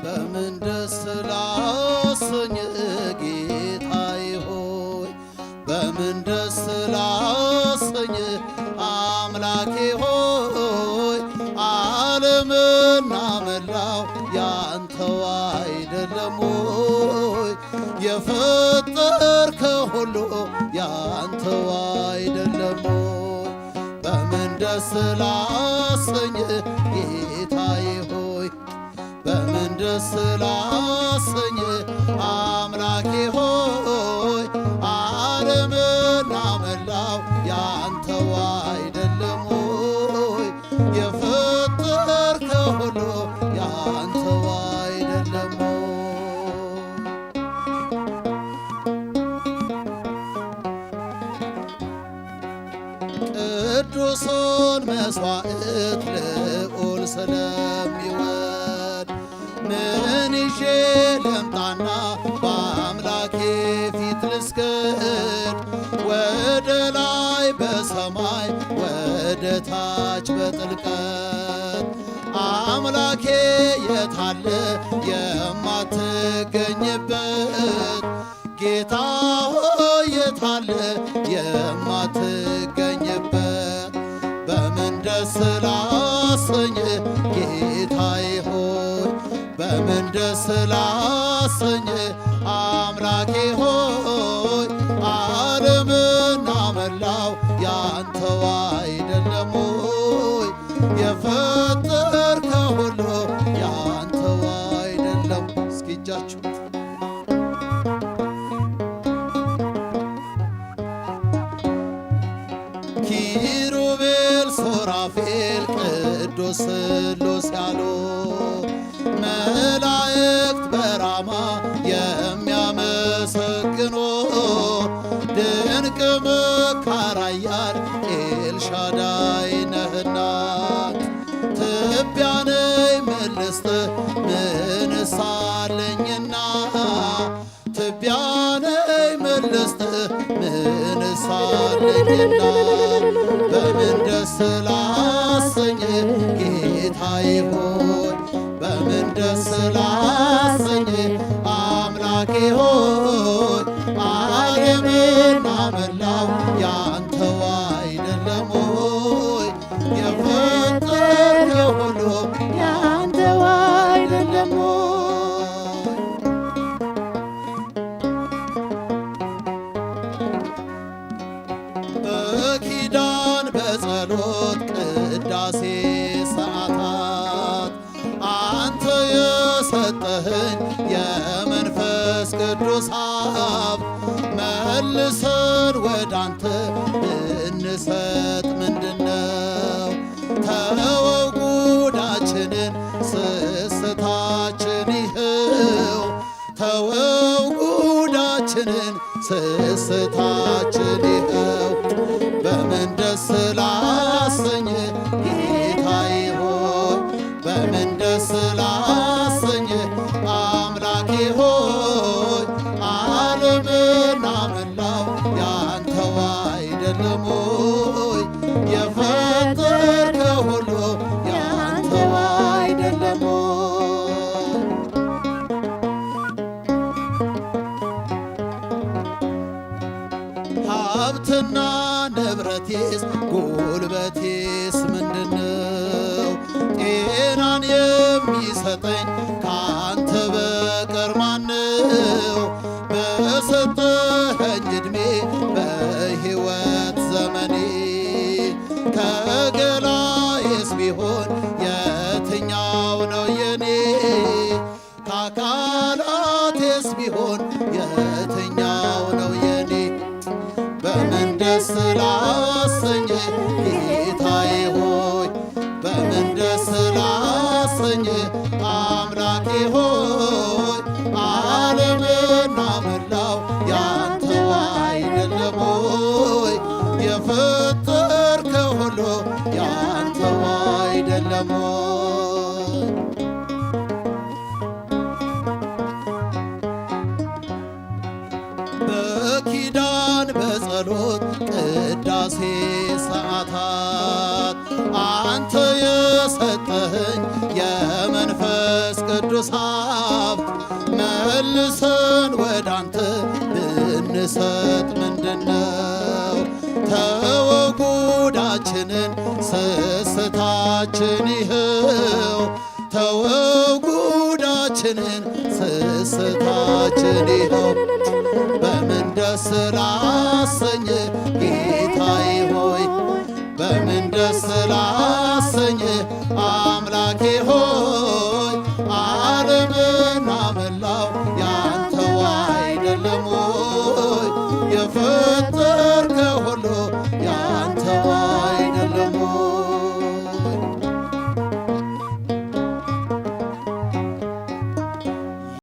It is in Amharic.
በምን ደስ ላሰኝ ጌታዬ ሆይ በምን ደስ ላሰኝ አምላኬ ሆይ ዓለምና መላው ያንተው አይደለም ሆይ የፈጠርከው ሁሉ ያንተው አይደለም ሆይ በምን ደስ ላሰኝ ጌታዬ ሆይ በምን ደስ ላሰኝ አምላኬ ሆይ ዓለምና መላው ያንተው አይደለም ሆይ የፈጠርከው ሁሉ ያንተው አይደለም ሆይ ቅዱሱን መሥዋዕት ልዑል ስለሚወድ ምን ይዤ ልምጣና በአምላኬ ፊት ልስገድ? ወደ ላይ በሰማይ ወደ ታች በጥልቀት አምላኬ የታለ የማትገኝበት? ጌታ ሆይ የታለ የማትገኝበት? በምን ደስ ላሰኝ ጌታዬ ሆይ በምን ደስ ላሰኝ አምላኬ ሆይ ዓለምና መላው ያንተው አይደለም ሆይ የፈጠርከው ሁሉ ያንተው አይደለም? እስኪ እጃችሁ ኪሩቤል ሱራፌል ቅዱስ ስሉስ ያሉ መላእክት በራማ የሚያመሰግኑ ድንቅ መካር ኃያል ኤልሻዳይ ነህና ትቢያ ነኝ ምን ልስጥህ ምንስ አለኝና? ትቢያ ነኝ ምን ልስጥህ ምንስ አለኝና? በምን ደስ ላሰኝ ጌታዬ ሆይ በምን ደስ ላሰኝ አምላኬ ሆይ ዓለምና መላው ያንተው አይደለም ሆይ የፈጠርከው ሁሉ ያንተው አይደለም ሆይ? በኪዳን በጸሎት ቅዳሴ ሰዓታት አንተ የሰጠኸኝ የመንፈስ ቅዱስ ሀብት መልሰን ወደ አንተ ብንሰጥ ምንድነው? ተወው ጉዳችንን ስስታችን ይኸው ተወው ጉዳችንን ስስታችን ይኸው በምን ደስ ላሰኝ ጌታዬ ሆይ በምን ደስ ላሰኝ አምላኬ ሆይ ዓለምና መላው ያንተው አይደለም ሆይ የፈጠርከው ሁሉ ያንተው አይደለም ሆይ? ሀብትና ንብረቴስ ጉልበቴስ ምንድነው? ጤናን የሚሰጠኝ ካንተ በቀር ማነው? በሰጠኸኝ ዕድሜ በሕይወት ዘመኔ ከገላዬስ ቢሆን የትኛው ነው የኔ? ከአካላቴስ ቢሆን የትኛው ነው የኔ? በምን ደስ ላሰኝ ጌታዬ ሆይ በምን ደስ ላሰኝ አምላኬ ሆይ ዓለምና መላው ያንተው አይደለም ሆይ የፈጠርከው ሁሉ ያንተው አይደለም ሆይ? በኪዳን በጸሎት ቅዳሴ ሰዓታት አንተ የሰጠኸኝ የመንፈስ ቅዱስ ቅዱስ ሀብት መልሰን ወዳንተ ብንሰጥ ምንድነው? ተወው ጉዳችንን ስስታችን ይኸው ተወው ጉዳችንን ስስታችን ይኸው በምን ደስ ላሰኘ ጌታዬ ሆይ በምን ደስ ላሰኘ አምላኬ ሆይ ዓለምና መላው ያንተው አይደለም ሆይ